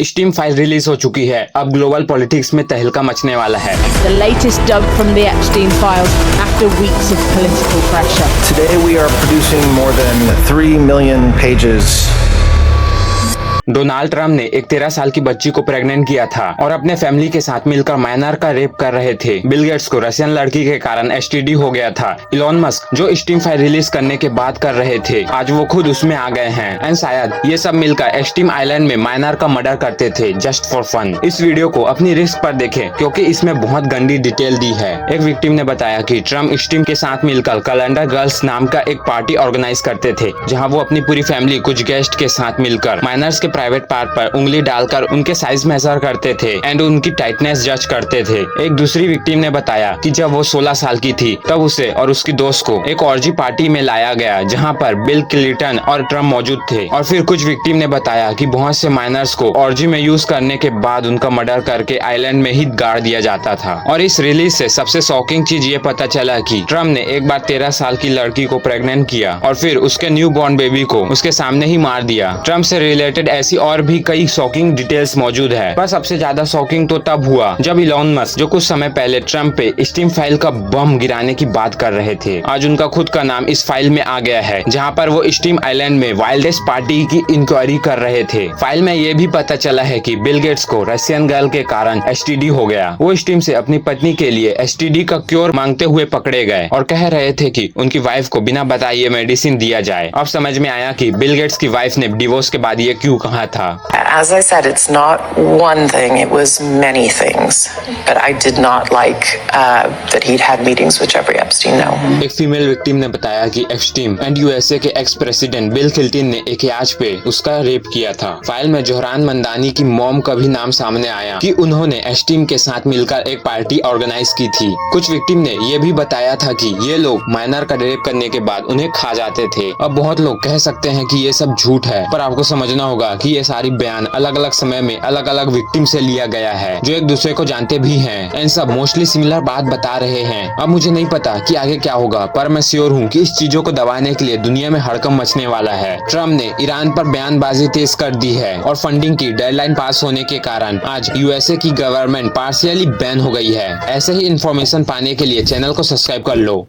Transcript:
Steam file release हो चुकी है। अब ग्लोबल पॉलिटिक्स में तहलका मचने वाला है। The latest dub from the Epstein files after weeks of political pressure. Today we are producing more than 3 million pages. Donald Trump ने एक 13 साल की बच्ची को प्रेग्नेंट किया था और अपने फैमिली के साथ मिलकर माइनर का रेप कर रहे थे। बिल गेट्स को रशियन लड़की के कारण एसटीडी हो गया था। इलॉन मस्क जो स्टीम फाइल रिलीज करने के बाद कर रहे थे, आज वो खुद उसमें आ गए हैं एंड शायद ये सब मिलकर एस्टीम आइलैंड में माइनर का मर्डर करते थे जस्ट फॉर फन। इस वीडियो को अपनी रिस्क पर देखें क्योंकि इसमें बहुत गंदी डिटेल दी है। एक विक्टिम ने बताया कि ट्रम्प स्टीम के साथ मिलकर कैलेंडर गर्ल्स नाम का एक पार्टी ऑर्गेनाइज करते थे, जहाँ वो अपनी पूरी फैमिली कुछ गेस्ट के साथ मिलकर माइनर्स के प्राइवेट पार्ट पर उंगली डालकर उनके साइज मेजर करते थे एंड उनकी टाइटनेस जज करते थे। एक दूसरी विक्टिम ने बताया कि जब वो 16 साल की थी तब उसे और उसकी दोस्त को एक ऑर्जी पार्टी में लाया गया जहां पर बिल क्लिंटन और ट्रम्प मौजूद थे। और फिर कुछ विक्टिम ने बताया कि बहुत से माइनर्स को ऑर्जी में यूज करने के बाद उनका मर्डर करके आइलैंड में ही गाड़ दिया जाता था। और इस रिलीज से सबसे शॉकिंग चीज ये पता चला कि ट्रम्प ने एक बार 13 साल की लड़की को प्रेग्नेंट किया और फिर उसके न्यू बॉर्न बेबी को उसके सामने ही मार दिया। ट्रम्प से रिलेटेड ऐसी और भी कई शॉकिंग डिटेल्स मौजूद है, पर सबसे ज्यादा शॉकिंग तो तब हुआ जब इलॉन मस्क, जो कुछ समय पहले ट्रम्प पे स्टीम फाइल का बम गिराने की बात कर रहे थे, आज उनका खुद का नाम इस फाइल में आ गया है, जहां पर वो स्टीम आइलैंड में वाइल्डेस्ट पार्टी की इंक्वायरी कर रहे थे। फाइल में ये भी पता चला है कि बिल गेट्स को रशियन गर्ल के कारण एसटीडी हो गया। वो स्टीम से अपनी पत्नी के लिए एसटीडी का क्योर मांगते हुए पकड़े गए और कह रहे थे कि उनकी वाइफ को बिना बताए मेडिसिन दिया जाए। अब समझ में आया कि बिल गेट्स की वाइफ ने डिवोर्स के बाद ये क्यों कहा था। As I said, it's not one thing, it was many things. But I did not like that he'd had meetings with Jeffrey Epstein, no. एक फीमेल विक्टिम ने बताया कि एप्स्टीन एंड यूएसए के एक्स प्रेसिडेंट बिल क्लिंटन ने एक याच पे उसका रेप किया था। फाइल में जोहरान मंदानी की मॉम का भी नाम सामने आया कि उन्होंने एप्स्टीन के साथ मिलकर एक पार्टी ऑर्गेनाइज की थी। कुछ विक्टिम ने ये भी बताया था कि ये लोग माइनर का रेप करने के बाद उन्हें खा जाते थे। अब बहुत लोग कह सकते हैं कि ये सब झूठ है, पर आपको समझना होगा कि ये सारी बयान अलग अलग समय में अलग अलग विक्टिम से लिया गया है, जो एक दूसरे को जानते भी हैं एंड सब मोस्टली सिमिलर बात बता रहे हैं। अब मुझे नहीं पता कि आगे क्या होगा, पर मैं श्योर हूँ कि इस चीजों को दबाने के लिए दुनिया में हड़कंप मचने वाला है। ट्रम्प ने ईरान पर बयानबाजी तेज कर दी है और फंडिंग की डेडलाइन पास होने के कारण आज यूएसए की गवर्नमेंट पार्शियली बैन हो गई है। ऐसे ही इंफॉर्मेशन पाने के लिए चैनल को सब्सक्राइब कर लो।